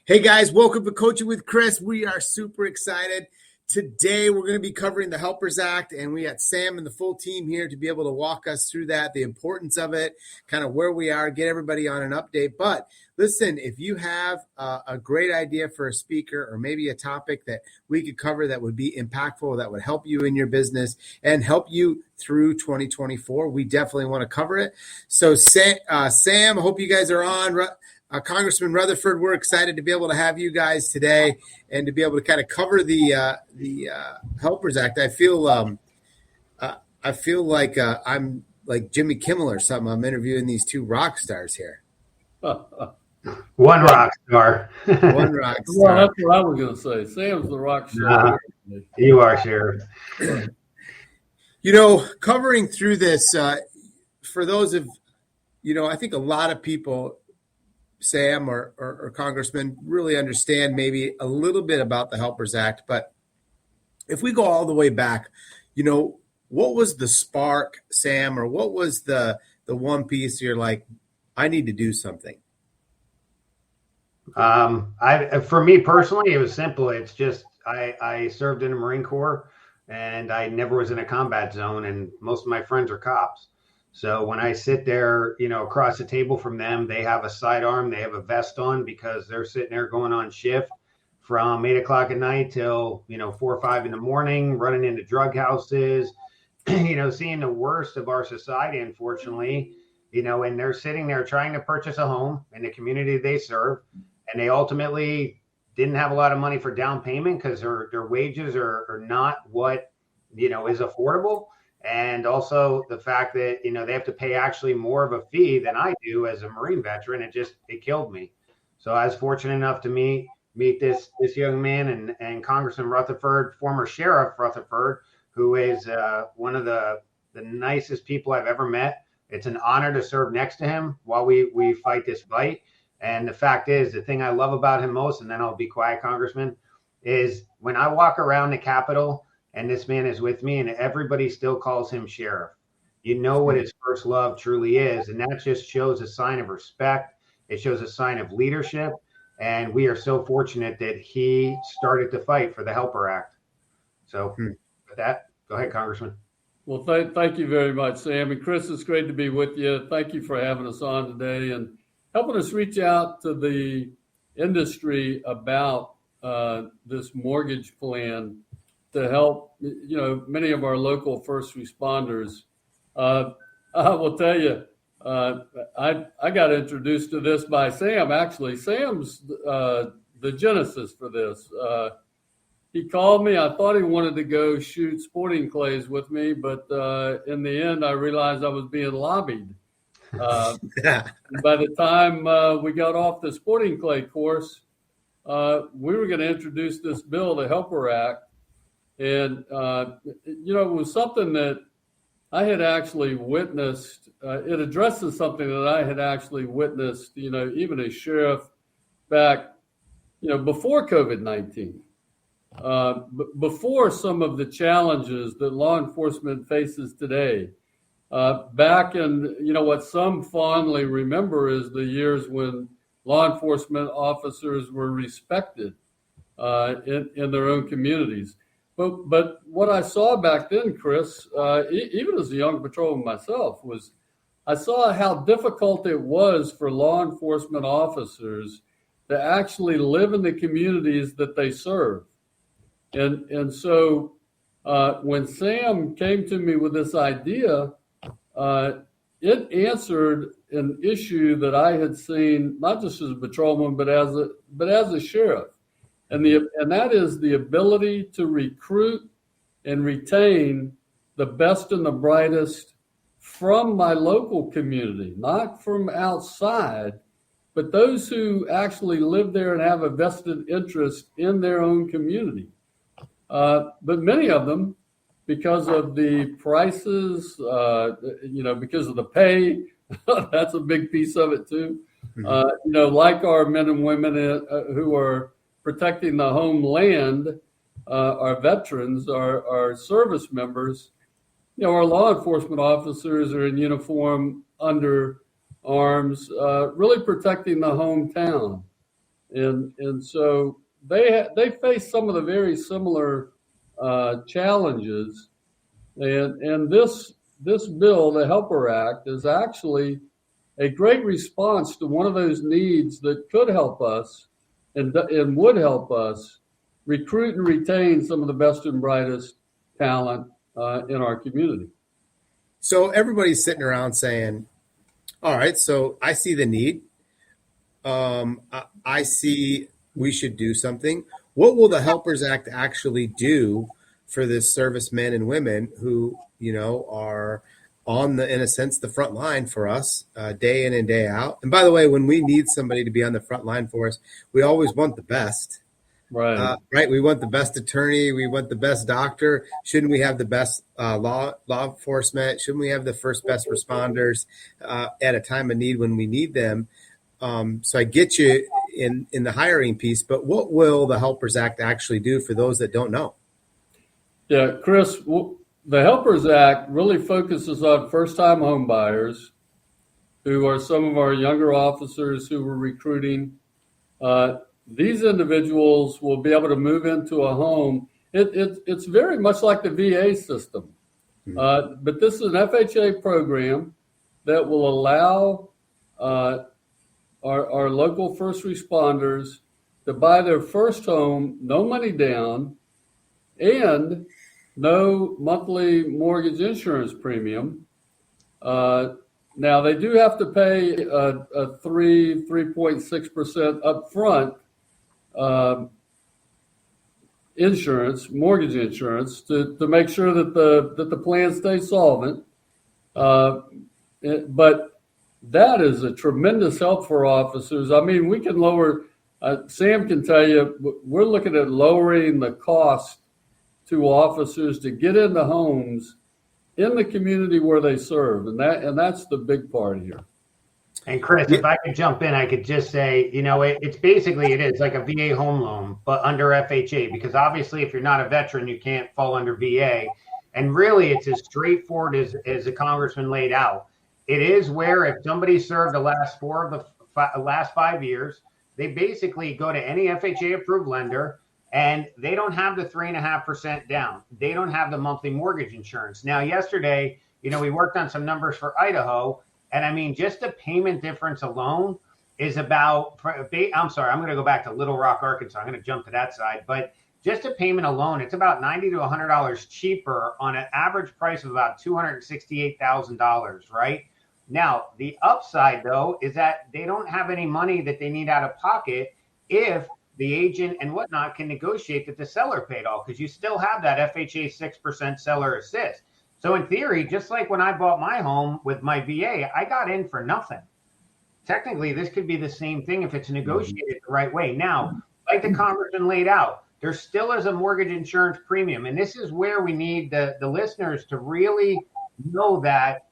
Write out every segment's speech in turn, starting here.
Hey guys, welcome to Coaching with Chris. We are super excited. Today we're going to be covering the HELPERS Act, and we got Sam and the full team here to be able to walk us through that, the importance of it, kind of where we are, get everybody on an update. But listen, if you have a great idea for a speaker or maybe a topic that we could cover that would be impactful, that would help you in your business and help you through 2024, we definitely want to cover it. So Sam, I hope you guys are on. Congressman Rutherford, we're excited to be able to have you guys today and to be able to kind of cover the HELPERS Act. I feel like I'm like Jimmy Kimmel or something. I'm interviewing these two rock stars here. One rock star. One rock star. Well, that's what I was going to say. Sam's the rock star. You are, Sheriff. Covering through this, for those of, I think a lot of people, Sam or Congressman, really understand maybe a little bit about the HELPERS Act. But if we go all the way back, what was the spark, Sam, or what was the one piece you're like, I need to do something? For me personally, it was simple. It's just I served in the Marine Corps, and I never was in a combat zone, and most of my friends are cops. So when I sit there, across the table from them, they have a sidearm, they have a vest on because they're sitting there going on shift from 8 o'clock at night till, 4 or 5 in the morning, running into drug houses, seeing the worst of our society, unfortunately, and they're sitting there trying to purchase a home in the community they serve. And they ultimately didn't have a lot of money for down payment because their wages are not what, is affordable. And also the fact that, they have to pay actually more of a fee than I do as a Marine veteran. It killed me. So I was fortunate enough to meet this young man and Congressman Rutherford, former Sheriff Rutherford, who is one of the nicest people I've ever met. It's an honor to serve next to him while we fight this fight. And the fact is, the thing I love about him most, and then I'll be quiet, Congressman, is when I walk around the Capitol and this man is with me and everybody still calls him Sheriff. What his first love truly is. And that just shows a sign of respect. It shows a sign of leadership. And we are so fortunate that he started to fight for the HELPER Act. So with that, go ahead, Congressman. Well, thank you very much, Sam. And Chris, it's great to be with you. Thank you for having us on today and helping us reach out to the industry about this mortgage plan to help, many of our local first responders. I will tell you, I got introduced to this by Sam, actually. Sam's the genesis for this. He called me. I thought he wanted to go shoot sporting clays with me, but in the end, I realized I was being lobbied. By the time we got off the sporting clay course, we were going to introduce this bill, the HELPER Act. And, it was something that I had actually witnessed. It addresses something that I had actually witnessed, even as sheriff back, before COVID-19, before some of the challenges that law enforcement faces today. Back in, what some fondly remember is the years when law enforcement officers were respected in their own communities. But what I saw back then, Chris, even as a young patrolman myself, was I saw how difficult it was for law enforcement officers to actually live in the communities that they serve. And so when Sam came to me with this idea, it answered an issue that I had seen not just as a patrolman, but as a sheriff. And that is the ability to recruit and retain the best and the brightest from my local community, not from outside, but those who actually live there and have a vested interest in their own community. But many of them, because of the prices, because of the pay, that's a big piece of it too. Like our men and women who are protecting the homeland, our veterans, our service members, our law enforcement officers are in uniform under arms, really protecting the hometown. and so they face some of the very similar challenges, and this bill, the Helper Act, is actually a great response to one of those needs that could help us and would help us recruit and retain some of the best and brightest talent in our community. So everybody's sitting around saying, all right, so I see the need. I see we should do something. What will the Helpers Act actually do for this servicemen and women who, are on in a sense, the front line for us day in and day out? And by the way, when we need somebody to be on the front line for us, we always want the best. Right. Right. We want the best attorney. We want the best doctor. Shouldn't we have the best law enforcement? Shouldn't we have the first best responders at a time of need when we need them? So I get you in the hiring piece, but what will the Helpers Act actually do for those that don't know? Yeah, Chris, the Helpers Act really focuses on first-time home buyers who are some of our younger officers who we're recruiting. These individuals will be able to move into a home. It's very much like the VA system, but this is an FHA program that will allow our local first responders to buy their first home, no money down, and no monthly mortgage insurance premium. Now, they do have to pay a 3.6% upfront mortgage insurance to make sure that the plan stays solvent. But that is a tremendous help for officers. I mean, we can lower, Sam can tell you, we're looking at lowering the cost to officers to get into homes in the community where they serve. And that's the big part here. And Chris, if I could jump in, I could just say, it's basically, it is like a VA home loan, but under FHA, because obviously if you're not a veteran, you can't fall under VA. And really it's as straightforward as the Congressman laid out. It is where if somebody served the last 5 years, they basically go to any FHA approved lender and they don't have the 3.5% down. They don't have the monthly mortgage insurance. Now, yesterday, we worked on some numbers for Idaho. And I mean, just the payment difference alone is about, I'm sorry, I'm going to go back to Little Rock, Arkansas. I'm going to jump to that side. But just a payment alone, it's about $90 to $100 cheaper on an average price of about $268,000, right? Now, the upside, though, is that they don't have any money that they need out of pocket if the agent and whatnot can negotiate that the seller paid all, because you still have that FHA 6% seller assist. So in theory, just like when I bought my home with my VA, I got in for nothing. Technically, this could be the same thing if it's negotiated the right way. Now, like the Congressman laid out, there still is a mortgage insurance premium. And this is where we need the listeners to really know that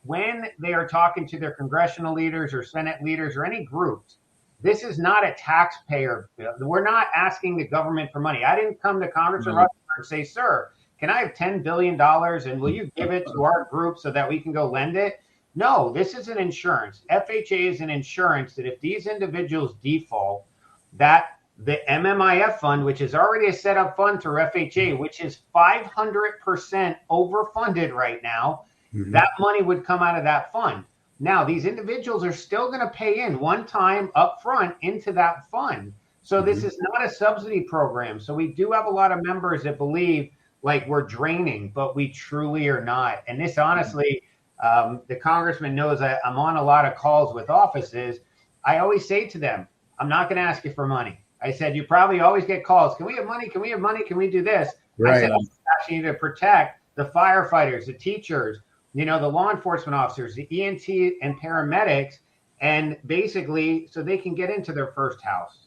when they are talking to their congressional leaders or Senate leaders or any groups, this is not a taxpayer bill. We're not asking the government for money. I didn't come to Congressman Rutherford and say, sir, can I have $10 billion and will you give it to our group so that we can go lend it? No, this is an insurance. FHA is an insurance that if these individuals default, that the MMIF fund, which is already a set up fund through FHA, which is 500% overfunded right now, that money would come out of that fund. Now, these individuals are still going to pay in one time up front into that fund. So this is not a subsidy program. So we do have a lot of members that believe like we're draining, but we truly are not. And this honestly, the Congressman knows I'm on a lot of calls with offices. I always say to them, I'm not going to ask you for money. I said, you probably always get calls. Can we have money? Can we have money? Can we do this? Right. I said, I'm asking you to protect the firefighters, the teachers, the law enforcement officers, the EMT and paramedics, and basically so they can get into their first house.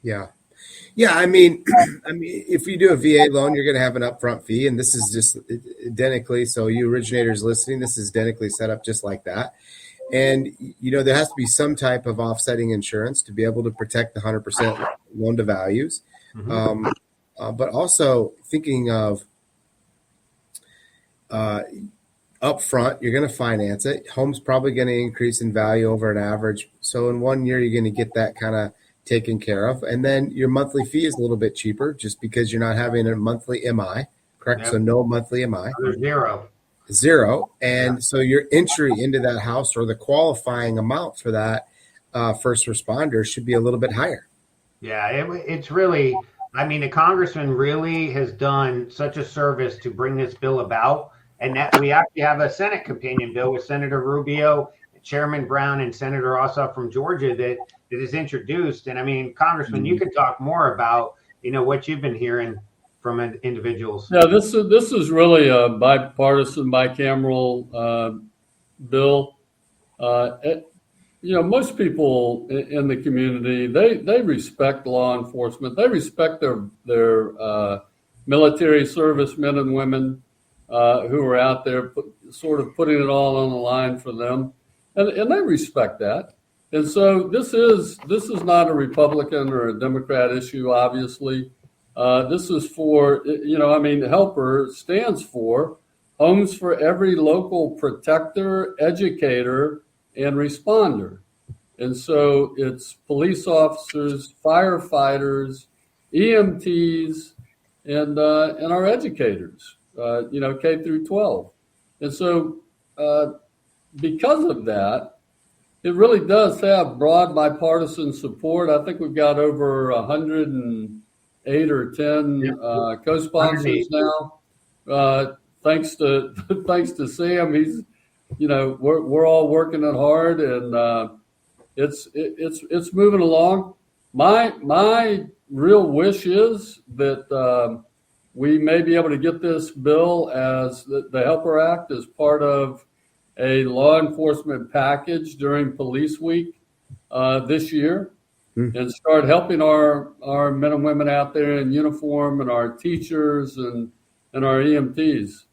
Yeah. Yeah. I mean, if you do a VA loan, you're going to have an upfront fee, and this is just identically. So you originators listening, this is identically set up just like that. And, there has to be some type of offsetting insurance to be able to protect the 100% loan to values. But also thinking of upfront, you're going to finance it. Home's probably going to increase in value over an average. So in 1 year, you're going to get that kind of taken care of. And then your monthly fee is a little bit cheaper just because you're not having a monthly MI, correct? Yep. So no monthly MI. There's Zero. And Yeah. so your entry into that house or the qualifying amount for that first responder should be a little bit higher. Yeah, it's really, I mean, the congressman really has done such a service to bring this bill about. And that we actually have a Senate companion bill with Senator Rubio, Chairman Brown, and Senator Ossoff from Georgia that is introduced. And I mean, Congressman, you can talk more about, what you've been hearing from individuals. Yeah, this is really a bipartisan, bicameral bill. Most people in the community, they respect law enforcement. They respect their military service men and women who are out there sort of putting it all on the line for them. And they respect that. And so this is not a Republican or a Democrat issue, obviously. This is for, HELPER stands for Homes for Every Local Protector, Educator, and Responder. And so it's police officers, firefighters, EMTs, and our educators, K through 12. And so because of that, it really does have broad bipartisan support. I think we've got over 108 or 10 co-sponsors now. Thanks to Sam, he's, we're all working it hard, and it's moving along. My real wish is that we may be able to get this bill as the HELPER Act as part of a law enforcement package during Police Week this year, and start helping our men and women out there in uniform, and our teachers and our EMTs.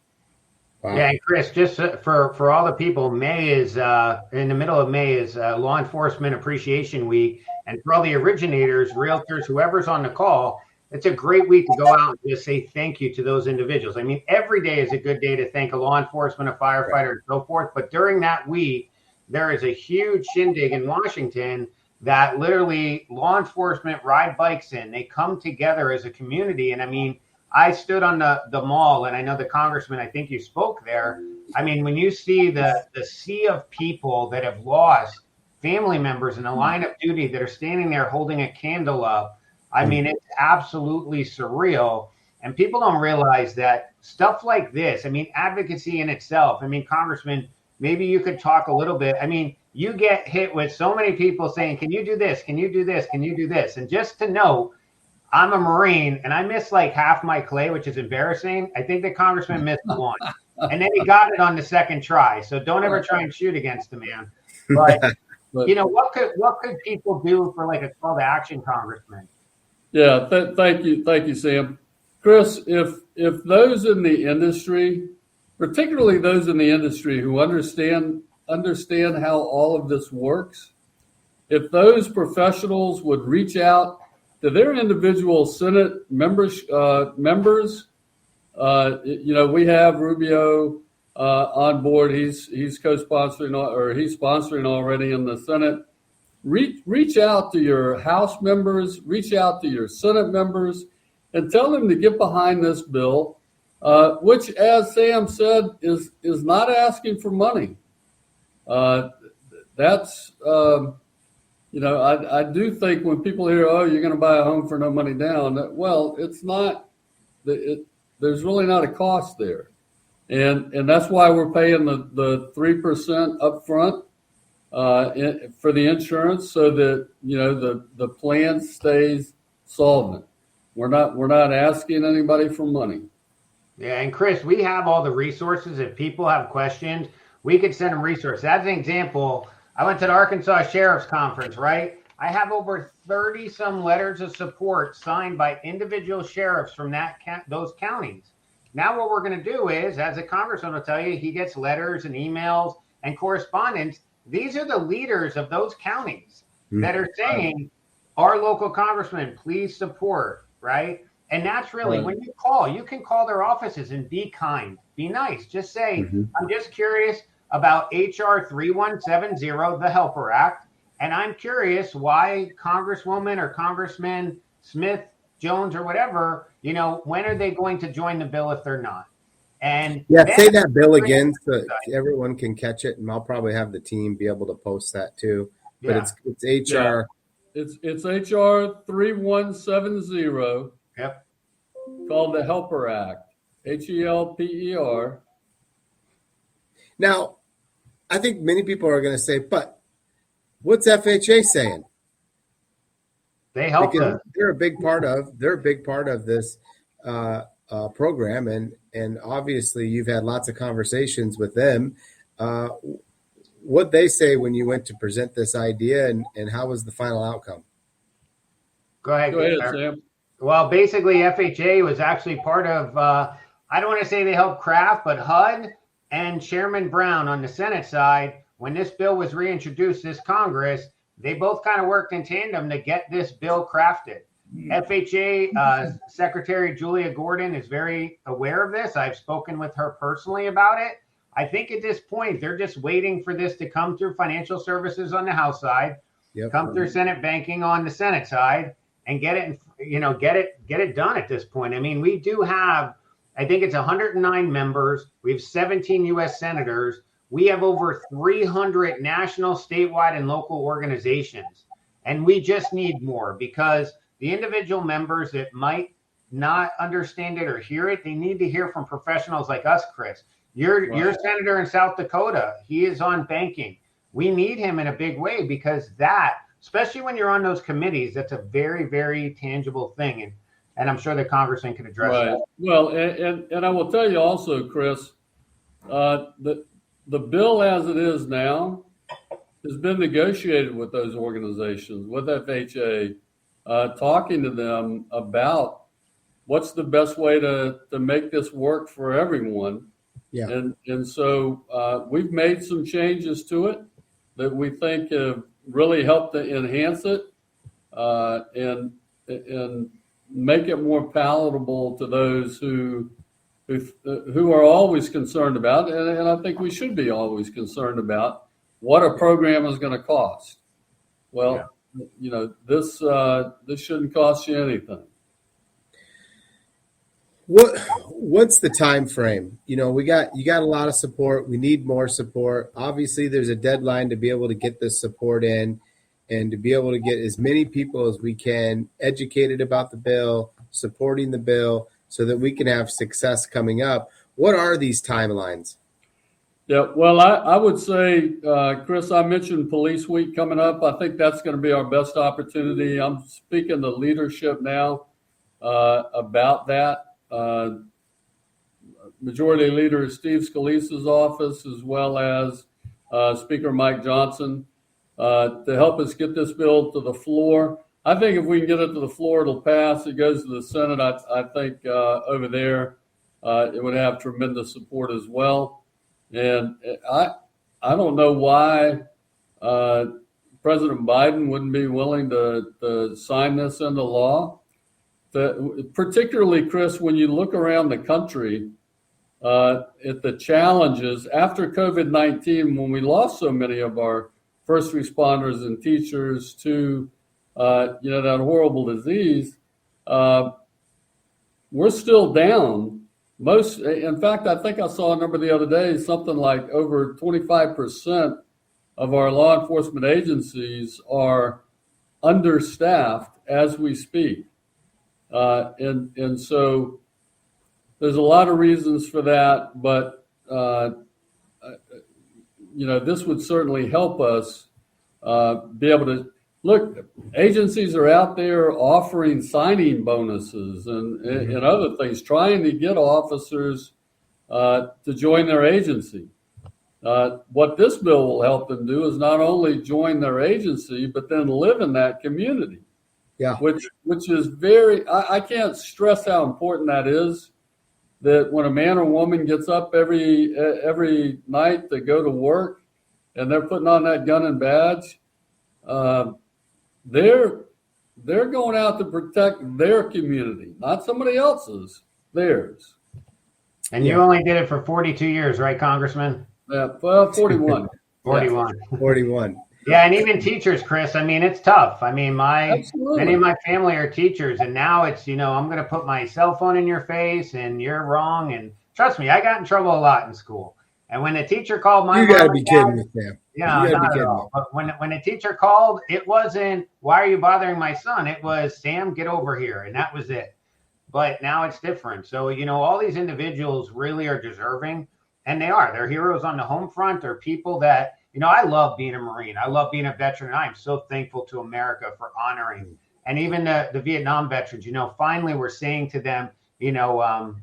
Wow. Yeah, and Chris, just for all the people, May is in the middle of May is Law Enforcement Appreciation Week, and for all the originators, realtors, whoever's on the call, it's a great week to go out and just say thank you to those individuals. I mean, every day is a good day to thank a law enforcement, a firefighter, and so forth. But during that week, there is a huge shindig in Washington that literally law enforcement ride bikes in. They come together as a community. And I mean, I stood on the mall, and I know the congressman, I think you spoke there. I mean, when you see the sea of people that have lost family members in the line of duty that are standing there holding a candle up, I mean, it's absolutely surreal. And people don't realize that stuff like this, I mean, advocacy in itself, I mean, Congressman, maybe you could talk a little bit. I mean, you get hit with so many people saying, can you do this? Can you do this? Can you do this? And just to know, I'm a Marine and I missed like half my clay, which is embarrassing. I think the Congressman missed one. And then he got it on the second try. So don't ever try and shoot against the man. But, what could people do for like a call to action, Congressman? Yeah, thank you, Sam. Chris, if those in the industry, particularly those in the industry who understand how all of this works, if those professionals would reach out to their individual Senate members, we have Rubio on board. He's co-sponsoring, or he's sponsoring already in the Senate. Reach out to your House members, reach out to your Senate members, and tell them to get behind this bill, which, as Sam said, is not asking for money. That's, I do think when people hear, oh, you're going to buy a home for no money down, well, it's not, there's really not a cost there. And that's why we're paying the 3% up front. For the insurance, so that the plan stays solvent. We're not asking anybody for money. Yeah, and Chris, we have all the resources. If people have questions, we could send them resources. As an example, I went to the Arkansas Sheriff's Conference, right? I have over 30 some letters of support signed by individual sheriffs from those counties. Now what we're going to do is, as a congressman will tell you, he gets letters and emails and correspondence. These are the leaders of those counties that are saying, our local congressman, please support, right? And that's really, when you call, you can call their offices and be kind, be nice. Just say, I'm just curious about HR 3170, the HELPER Act. And I'm curious why Congresswoman or Congressman Smith, Jones, or whatever, when are they going to join the bill if they're not? And yeah, say that bill again so everyone can catch it, and I'll probably have the team be able to post that too. But Yeah. it's HR. Yeah. It's HR 3170. Yep. Called the HELPER Act. HELPER. Now, I think many people are going to say, but what's FHA saying? They help because they're a big part of this program, and obviously you've had lots of conversations with them. What they say when you went to present this idea, and how was the final outcome? Go ahead, Sam. Well, basically, FHA was actually part of, I don't want to say they helped craft, but HUD and Chairman Brown on the Senate side, when this bill was reintroduced this Congress, they both kind of worked in tandem to get this bill crafted. FHA Secretary Julia Gordon is very aware of this. I've spoken with her personally about it. I think at this point, they're just waiting for this to come through financial services on the House side, come through Senate banking on the Senate side, and get it done at this point. I mean, we do have, I think it's 109 members. We have 17 U.S. senators. We have over 300 national, statewide, and local organizations. And we just need more, because the individual members that might not understand it or hear it, they need to hear from professionals like us, Chris. Your senator in South Dakota, he is on banking. We need him in a big way, because that, especially when you're on those committees, that's a very, very tangible thing. And I'm sure the congressman can address that. Well, and I will tell you also, Chris, the bill as it is now has been negotiated with those organizations, with FHA, talking to them about what's the best way to make this work for everyone. Yeah. And so we've made some changes to it that we think have really helped to enhance it and make it more palatable to those who are always concerned about, and I think we should be always concerned about, what a program is going to cost. Well, this shouldn't cost you anything. What's the time frame? You got a lot of support. We need more support. Obviously, there's a deadline to be able to get this support in, and to be able to get as many people as we can educated about the bill, supporting the bill, so that we can have success coming up. What are these timelines? Yeah, well, I would say, Chris, I mentioned Police Week coming up. I think that's going to be our best opportunity. I'm speaking to leadership now about that. Majority Leader Steve Scalise's office, as well as Speaker Mike Johnson, to help us get this bill to the floor. I think if we can get it to the floor, it'll pass. It goes to the Senate. I think over there it would have tremendous support as well. And I don't know why President Biden wouldn't be willing to sign this into law. Particularly, Chris, when you look around the country at the challenges after COVID-19, when we lost so many of our first responders and teachers to that horrible disease, we're still down. In fact, I think I saw a number the other day, something like over 25% of our law enforcement agencies are understaffed as we speak. And so there's a lot of reasons for that, but this would certainly help us be able to look. Agencies are out there offering signing bonuses and other things, trying to get officers to join their agency. What this bill will help them do is not only join their agency, but then live in that community. Yeah, which is very. I can't stress how important that is. That when a man or woman gets up every night to go to work, and they're putting on that gun and badge, they're going out to protect their community, not somebody else's, theirs. And you only did it for 42 years, right, Congressman? Yeah, well, 41. 41. 41. Yeah, and even teachers, Chris. I mean, it's tough. I mean, many of Absolutely. my family are teachers, and now it's I'm going to put my cell phone in your face, and you're wrong. And trust me, I got in trouble a lot in school. And when the teacher called my You mom got to and be kidding dad, me, Sam. yeah, You got to be not at kidding me. all. But when the teacher called, it wasn't why are you bothering my son? It was Sam, get over here, and that was it. But now it's different. So, all these individuals really are deserving, and they are. They're heroes on the home front. They're people that, I love being a Marine. I love being a veteran. And I'm so thankful to America for honoring. And even the Vietnam veterans, finally we're saying to them,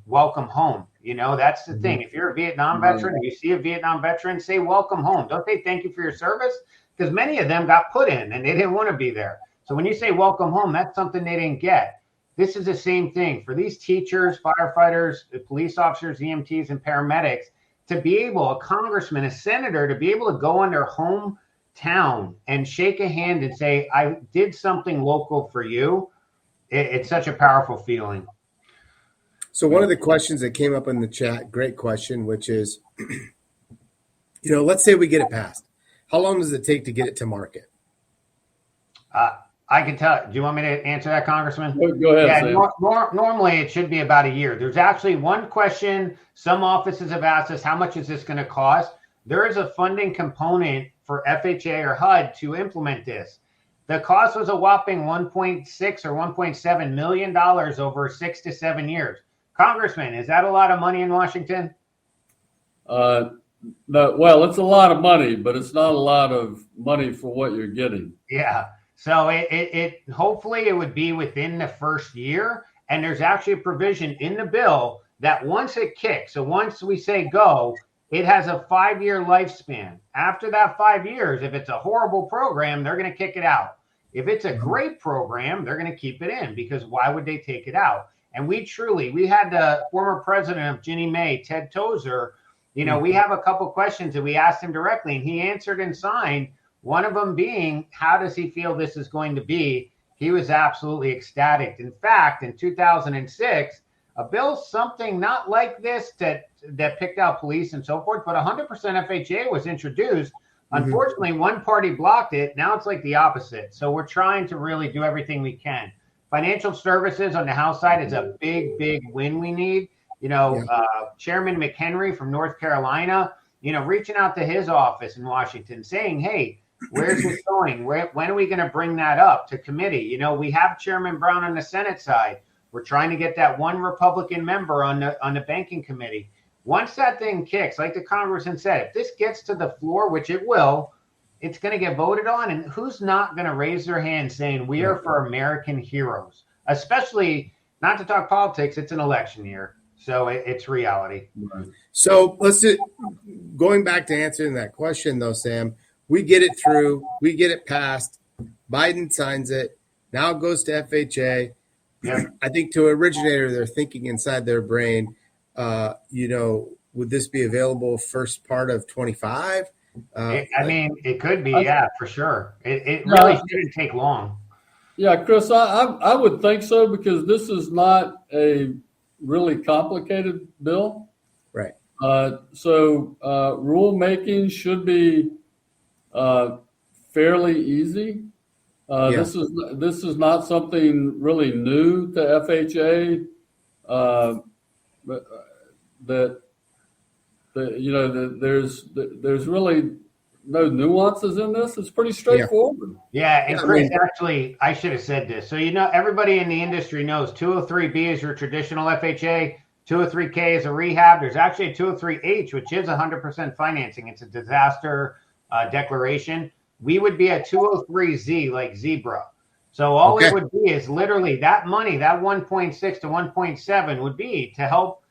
welcome home. That's the thing. If you're a Vietnam veteran, if you see a Vietnam veteran, say welcome home. Don't say thank you for your service, because many of them got put in and they didn't want to be there. So when you say welcome home, that's something they didn't get. This is the same thing for these teachers, firefighters, police officers, EMTs, and paramedics to be able, a congressman, a senator, to be able to go in their hometown and shake a hand and say, I did something local for you. It's such a powerful feeling. So one of the questions that came up in the chat, great question, which is, let's say we get it passed. How long does it take to get it to market? I can tell. Do you want me to answer that, Congressman? Go ahead, Sam. Normally it should be about a year. There's actually one question some offices have asked us, how much is this going to cost? There is a funding component for FHA or HUD to implement this. The cost was a whopping $1.6 or $1.7 million over 6 to 7 years. Congressman, is that a lot of money in Washington? No, well, it's a lot of money, but it's not a lot of money for what you're getting. Yeah. So it hopefully it would be within the first year. And there's actually a provision in the bill that once it kicks, so once we say go, it has a 5-year lifespan. After that 5 years, if it's a horrible program, they're going to kick it out. If it's a great program, they're going to keep it in, because why would they take it out? And we had the former president of Ginnie Mae, Ted Tozer, we have a couple questions that we asked him directly, and he answered and signed. One of them being, how does he feel this is going to be? He was absolutely ecstatic. In fact, in 2006, a bill, something not like this that picked out police and so forth, but 100% FHA was introduced. Unfortunately, one party blocked it. Now it's like the opposite. So we're trying to really do everything we can. Financial services on the House side is a big, big win we need. Chairman McHenry from North Carolina, reaching out to his office in Washington saying, hey, where's this going? When are we going to bring that up to committee? We have Chairman Brown on the Senate side. We're trying to get that one Republican member on the banking committee. Once that thing kicks, like the Congressman said, if this gets to the floor, which it will, it's going to get voted on. And who's not going to raise their hand saying we are for American heroes? Especially, not to talk politics, it's an election year. So it's reality. Right. So going back to answering that question, though, Sam, we get it through, we get it passed. Biden signs it. Now it goes to FHA. Yeah. I think to originator, they're thinking inside their brain, would this be available first part of 25? It could be, for sure. It really shouldn't take long. Yeah, Chris, I would think so, because this is not a really complicated bill. Right. So rulemaking should be fairly easy. This is not something really new to FHA. There's really no nuances in this. It's pretty straightforward. Yeah, and Chris, actually, I should have said this. So everybody in the industry knows 203B is your traditional FHA. 203K is a rehab. There's actually a 203H, which is 100% financing. It's a disaster declaration. We would be a 203Z, like zebra. So all it would be is literally that money, that 1.6 to 1.7 would be to help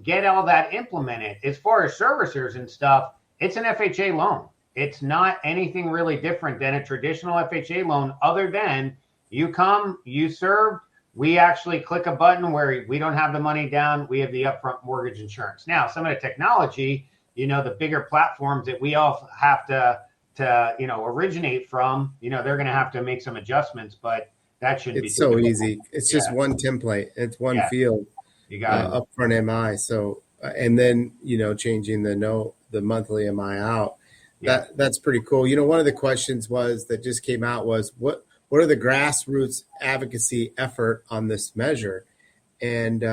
get all that implemented. As far as servicers and stuff, it's an FHA loan. It's not anything really different than a traditional FHA loan, other than you come, you serve. We actually click a button where we don't have the money down. We have the upfront mortgage insurance. Now, some of the technology, the bigger platforms that we all have to originate from, they're going to have to make some adjustments, but that shouldn't be so easy. It's just one template. It's one field. You got upfront MI. So, and then, changing the monthly MI out. Yeah. That's pretty cool. One of the questions that just came out was what are the grassroots advocacy effort on this measure? And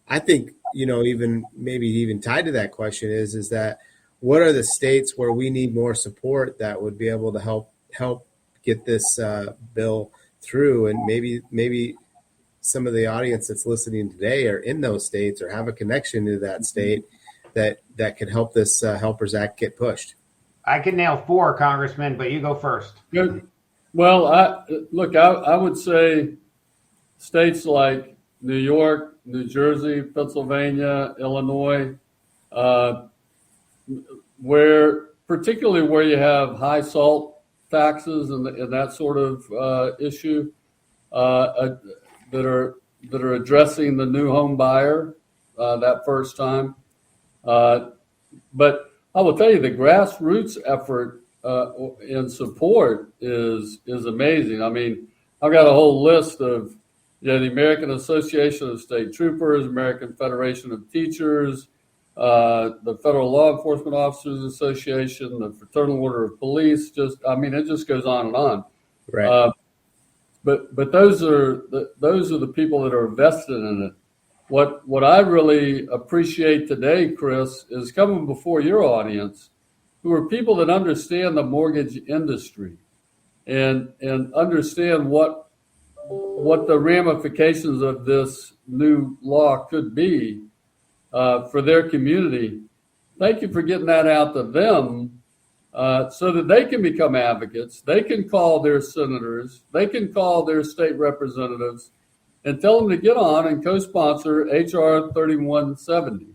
I think, even tied to that question is that what are the states where we need more support that would be able to help get this bill through? And maybe some of the audience that's listening today are in those states or have a connection to that state that could help this HELPERS Act get pushed. I could nail 4, Congressman, but you go first. Good. Well, I would say states like New York, New Jersey, Pennsylvania, Illinois, particularly where you have high salt taxes and that sort of issue, that are addressing the new home buyer that first time. But I will tell you, the grassroots effort in support is amazing. I mean, I've got a whole list of the American Association of State Troopers, American Federation of Teachers, the Federal Law Enforcement Officers Association, the Fraternal Order of Police. It just goes on and on. Right. But those are the people that are vested in it. What I really appreciate today, Chris, is coming before your audience, who are people that understand the mortgage industry and understand what the ramifications of this new law could be for their community. Thank you for getting that out to them so that they can become advocates. They can call their senators. They can call their state representatives and tell them to get on and co-sponsor H.R. 3170.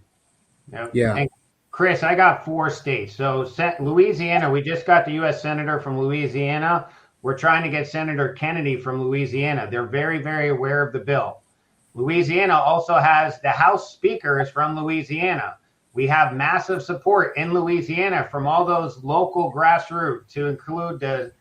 Yeah. And Chris, I got 4 states. So Louisiana, we just got the U.S. Senator from Louisiana. We're trying to get Senator Kennedy from Louisiana. They're very, very aware of the bill. Louisiana also has the House Speaker is from Louisiana. We have massive support in Louisiana from all those local grassroots, to include the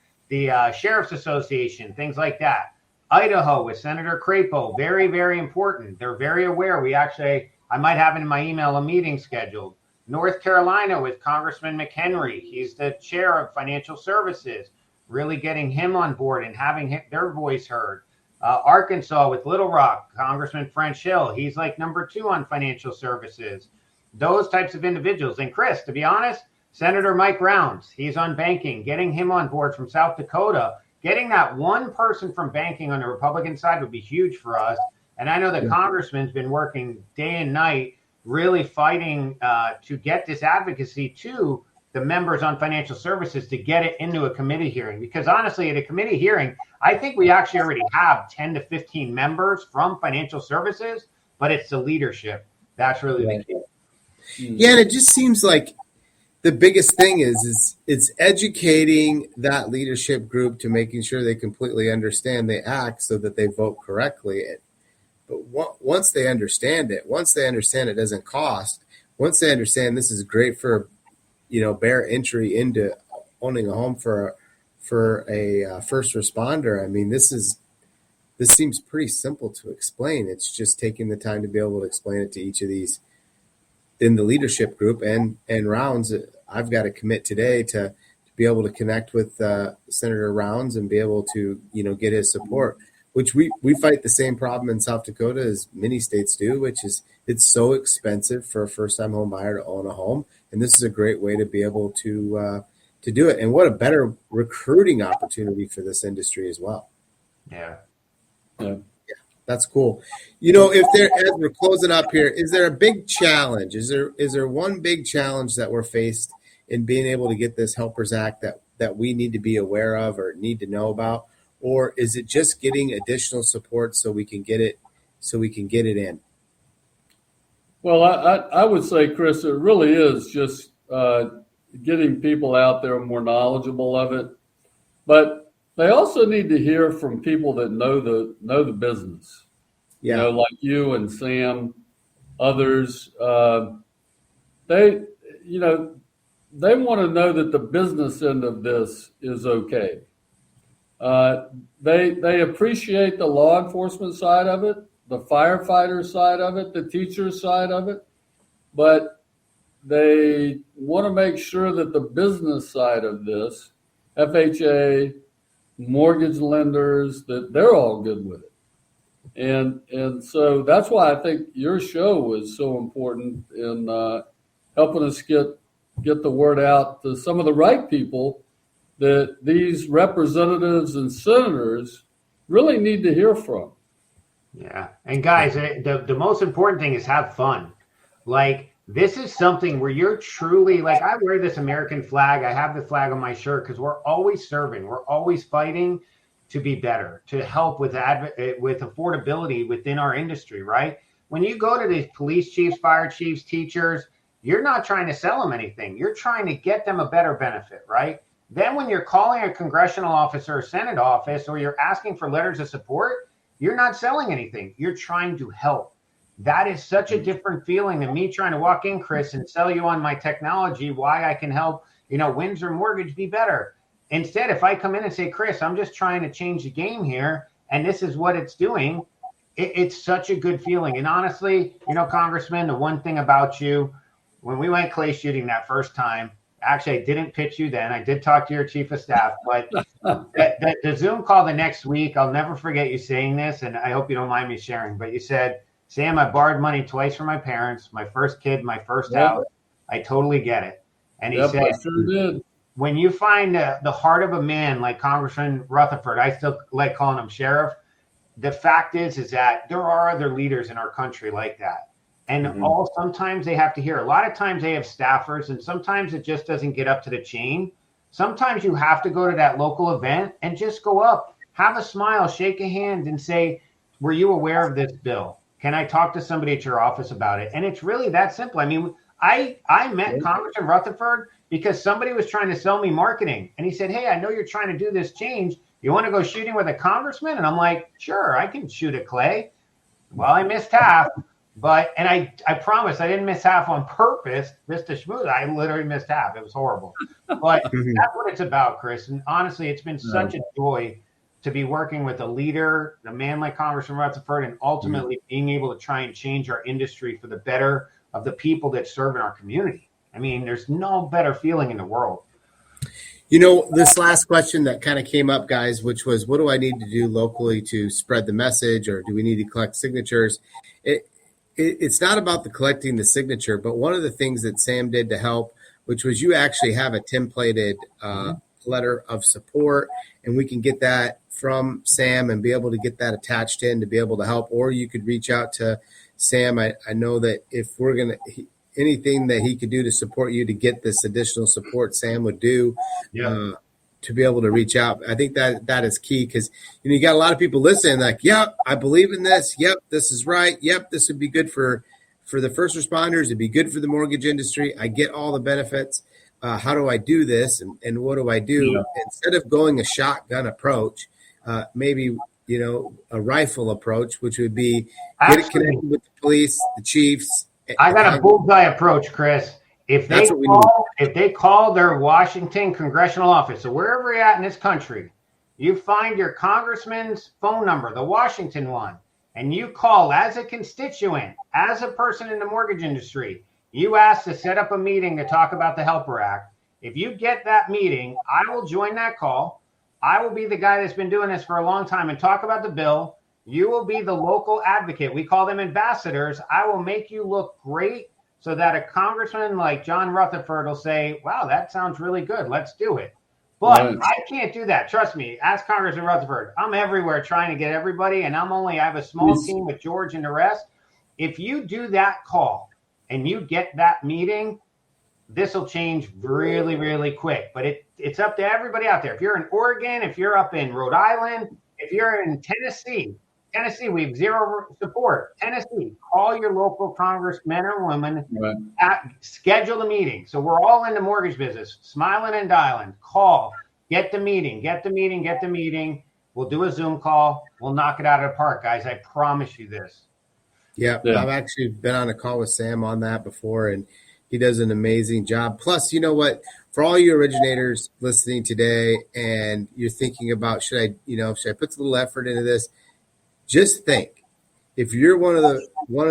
Sheriff's Association, things like that. Idaho with Senator Crapo, very, very important. They're very aware. I might have in my email a meeting scheduled. North Carolina with Congressman McHenry. He's the chair of financial services, really getting him on board and having their voice heard. Arkansas with Little Rock, Congressman French Hill. He's like number 2 on financial services. Those types of individuals. And Chris, to be honest, Senator Mike Rounds, he's on banking, getting him on board from South Dakota. Getting that one person from banking on the Republican side would be huge for us. And I know the congressman's been working day and night, really fighting to get this advocacy to the members on financial services to get it into a committee hearing. Because honestly, at a committee hearing, I think we actually already have 10 to 15 members from financial services, but it's the leadership. That's really the key. Yeah, and it just seems like the biggest thing is it's educating that leadership group to making sure they completely understand the act so that they vote correctly. But once they understand it doesn't cost, once they understand this is great for, bare entry into owning a home for a first responder. I mean, this seems pretty simple to explain. It's just taking the time to be able to explain it to each of these in the leadership group and Rounds. I've got to commit today to be able to connect with Senator Rounds and be able to, get his support, which we fight the same problem in South Dakota as many states do, which is it's so expensive for a first-time home buyer to own a home. And this is a great way to be able to do it. And what a better recruiting opportunity for this industry as well. Yeah. That's cool. As we're closing up here, is there a big challenge? Is there one big challenge that we're faced in being able to get this HELPERS Act that we need to be aware of or need to know about? Or is it just getting additional support so we can get it in? Well, I would say, Chris, it really is just getting people out there more knowledgeable of it. But they also need to hear from people that know the business. Yeah. Like you and Sam, others. They want to know that the business end of this is okay. They appreciate the law enforcement side of it, the firefighter side of it, the teacher side of it, but they want to make sure that the business side of this, FHA, mortgage lenders, that they're all good with it. And so that's why I think your show is so important in helping us get the word out to some of the right people that these representatives and senators really need to hear from. Yeah. And guys, the most important thing is have fun. Like, this is something where you're truly, like, I wear this American flag. I have the flag on my shirt because we're always serving. We're always fighting to be better, to help with affordability within our industry, right? When you go to these police chiefs, fire chiefs, teachers, you're not trying to sell them anything. You're trying to get them a better benefit, right? Then when you're calling a congressional office or a Senate office, or you're asking for letters of support, you're not selling anything. You're trying to help. That is such a different feeling than me trying to walk in, Chris, and sell you on my technology, why I can help, Windsor Mortgage be better. Instead, if I come in and say, Chris, I'm just trying to change the game here, and this is what it's doing, it's such a good feeling. And honestly, Congressman, the one thing about you, when we went clay shooting that first time, actually, I didn't pitch you then. I did talk to your chief of staff, but the Zoom call the next week, I'll never forget you saying this, and I hope you don't mind me sharing, but you said, Sam, I borrowed money twice from my parents, my first kid, my first house. I totally get it. And he said, I sure did. When you find the heart of a man like Congressman Rutherford, I still like calling him sheriff. The fact is that there are other leaders in our country like that. And sometimes they have to hear. A lot of times they have staffers, and sometimes it just doesn't get up to the chain. Sometimes you have to go to that local event and just go up, have a smile, shake a hand, and say, were you aware of this bill? Can I talk to somebody at your office about it? And it's really that simple. I mean, I met Congressman Rutherford because somebody was trying to sell me marketing. And he said, hey, I know you're trying to do this change. You want to go shooting with a congressman? And I'm like, sure, I can shoot at clay. Well, I missed half. And I promise I didn't miss half on purpose, just to schmooze. I literally missed half. It was horrible. But that's what it's about, Chris. And honestly, it's been such a joy to be working with a leader, a man like Congressman Rutherford, and ultimately being able to try and change our industry for the better of the people that serve in our community. I mean, there's no better feeling in the world. This last question that kind of came up, guys, which was, what do I need to do locally to spread the message, or do we need to collect signatures? It's not about the collecting the signature, but one of the things that Sam did to help, which was you actually have a templated letter of support, and we can get that from Sam and be able to get that attached in to be able to help. Or you could reach out to Sam. I know that if we're going to, anything that he could do to support you to get this additional support, Sam would do to be able to reach out. I think that is key, because you got a lot of people listening like, yep, I believe in this. Yep, this is right. Yep, this would be good for the first responders. It'd be good for the mortgage industry. I get all the benefits. How do I do this? And what do I do? Yeah. Instead of going a shotgun approach, maybe, a rifle approach, which would be get it connected with the police, the chiefs. I got a bullseye approach, Chris. If they call their Washington congressional office, or wherever you're at in this country, you find your congressman's phone number, the Washington one, and you call as a constituent, as a person in the mortgage industry, you ask to set up a meeting to talk about the HELPER Act. If you get that meeting, I will join that call. I will be the guy that's been doing this for a long time and talk about the bill. You will be the local advocate. We call them ambassadors. I will make you look great so that a congressman like John Rutherford will say, wow, that sounds really good. Let's do it. But I can't do that. Trust me. Ask Congressman Rutherford. I'm everywhere trying to get everybody, and I have a small team with George and the rest. If you do that call and you get that meeting, this will change really, really quick. But it's up to everybody out there. If you're in Oregon, if you're up in Rhode Island, if you're in Tennessee, we have zero support. Tennessee, call your local congressmen or women, schedule the meeting. So we're all in the mortgage business, smiling and dialing. Call, get the meeting. We'll do a Zoom call. We'll knock it out of the park, guys. I promise you this. Yeah, I've actually been on a call with Sam on that before, and he does an amazing job. Plus, you know what? For all you originators listening today, and you're thinking about, should I put a little effort into this? Just think, if you're one of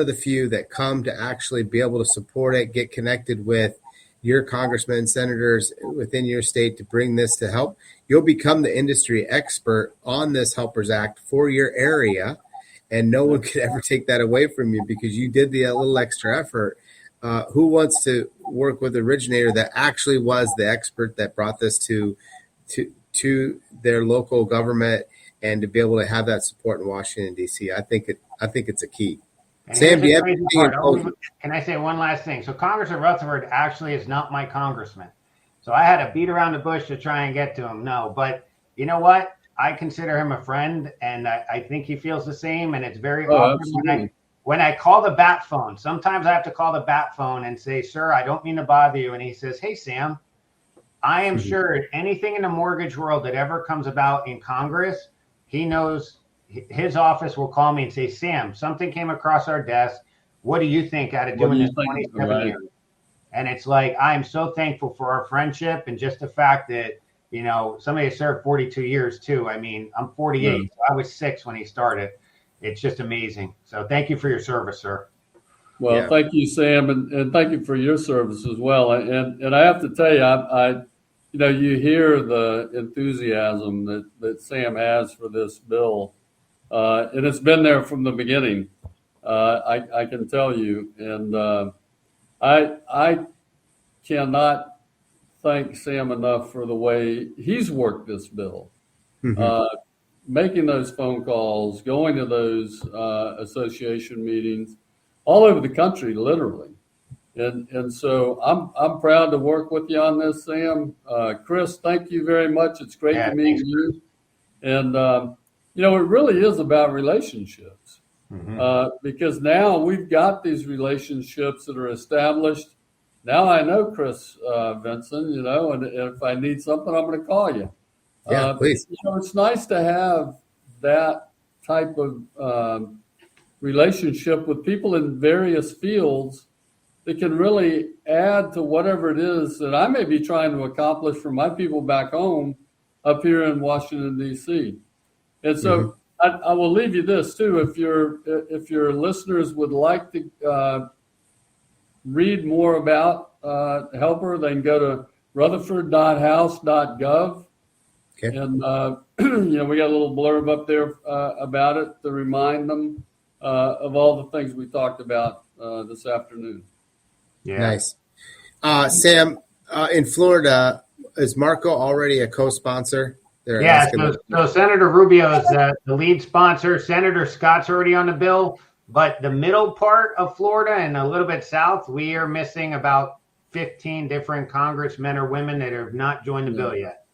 the few that come to actually be able to support it, get connected with your congressmen, senators within your state to bring this to help, you'll become the industry expert on this Helpers Act for your area, and no one could ever take that away from you because you did the little extra effort. Who wants to work with Originator that actually was the expert that brought this to their local government and to be able to have that support in Washington, D.C.? I think it's a key. And Sam, do you have crazy anything part. Can I say one last thing? So Congressman Rutherford actually is not my congressman. So I had to beat around the bush to try and get to him. No, but you know what? I consider him a friend, and I think he feels the same. And it's very awkward when I call the bat phone. Sometimes I have to call the bat phone and say, "Sir, I don't mean to bother you." And he says, "Hey, Sam, I am sure anything in the mortgage world that ever comes about in Congress, he knows his office will call me and say, Sam, something came across our desk. What do you think out of doing this 27 years?" And it's like, I am so thankful for our friendship and just the fact that, you know, somebody has served 42 years too. I mean, I'm 48. So I was 6 when he started. It's just amazing. So thank you for your service, sir. Well, thank you, Sam, and thank you for your service as well. And I have to tell you, I you hear the enthusiasm that Sam has for this bill, and it's been there from the beginning. I can tell you, and I cannot thank Sam enough for the way he's worked this bill. Making those phone calls, going to those association meetings all over the country, literally. And so I'm proud to work with you on this, Sam. Chris, thank you very much. It's great to meet you. And, it really is about relationships because now we've got these relationships that are established. Now I know Chris Vinson, and if I need something, I'm going to call you. Yeah, please. It's nice to have that type of relationship with people in various fields that can really add to whatever it is that I may be trying to accomplish for my people back home up here in Washington, D.C. And so I will leave you this too. If your listeners would like to read more about Helper, they can go to rutherford.house.gov. Okay. And, we got a little blurb up there about it to remind them of all the things we talked about this afternoon. Yeah. Nice. Sam, in Florida, is Marco already a co-sponsor? So Senator Rubio is the lead sponsor. Senator Scott's already on the bill. But the middle part of Florida and a little bit south, we are missing about 15 different congressmen or women that have not joined the bill yet.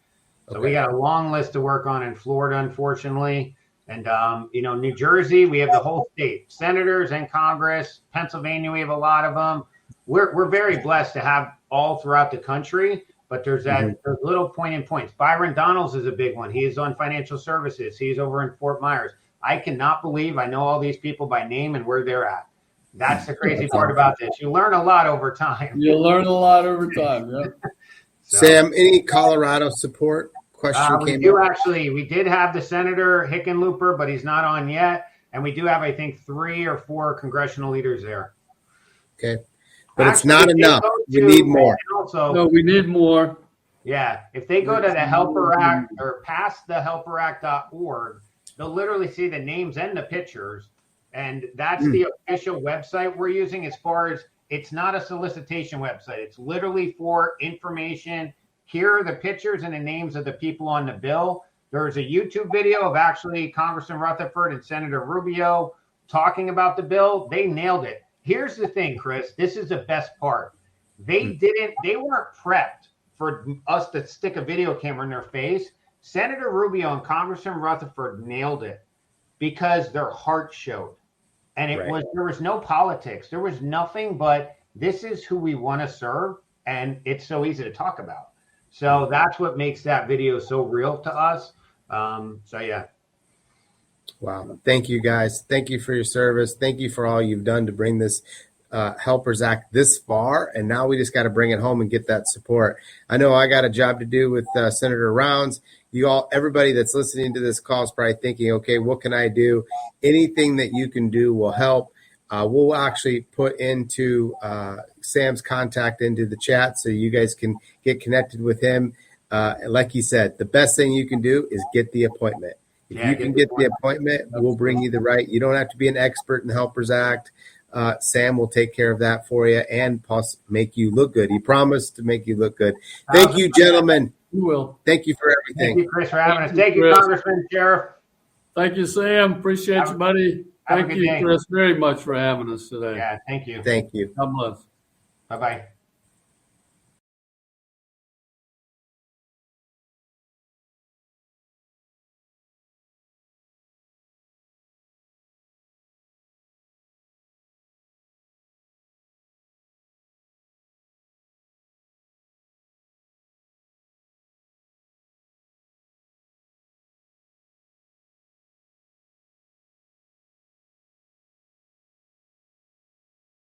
So we got a long list to work on in Florida, unfortunately. And, New Jersey, we have the whole state, senators and Congress. Pennsylvania, we have a lot of them. We're very blessed to have all throughout the country, but there's those little points. Byron Donalds is a big one. He is on financial services. He's over in Fort Myers. I cannot believe I know all these people by name and where they're at. That's the crazy part about this. You learn a lot over time. You learn a lot over time, yeah. Sam, any Colorado support? We did have the Senator Hickenlooper, but he's not on yet. And we do have, I think, 3 or 4 congressional leaders there. Okay. But it's not enough. We need more. No, we need more. Yeah. If they go to the Helper Act or past the helperact.org, they'll literally see the names and the pictures. And that's the official website we're using as far as it's not a solicitation website. It's literally for information. Here are the pictures and the names of the people on the bill. There's a YouTube video of actually Congressman Rutherford and Senator Rubio talking about the bill. They nailed it. Here's the thing, Chris. This is the best part. They weren't prepped for us to stick a video camera in their face. Senator Rubio and Congressman Rutherford nailed it because their heart showed. And there was no politics. There was nothing but this is who we want to serve. And it's so easy to talk about. So that's what makes that video so real to us. Wow. Thank you, guys. Thank you for your service. Thank you for all you've done to bring this Helpers Act this far. And now we just got to bring it home and get that support. I know I got a job to do with Senator Rounds. everybody that's listening to this call is probably thinking, okay, what can I do? Anything that you can do will help. We'll actually put into Sam's contact into the chat so you guys can get connected with him. Like he said, the best thing you can do is get the appointment. If you can get the appointment, we'll bring you the right. You don't have to be an expert in the Helpers Act. Sam will take care of that for you and make you look good. He promised to make you look good. Thank you, gentlemen. You will. Thank you for everything. Thank you, Chris, for having us. Thank you, Congressman, Sheriff. Thank you, Sam. Appreciate you, buddy. Thank you, Chris, very much for having us today. Yeah, thank you. Thank you. God bless. Bye-bye.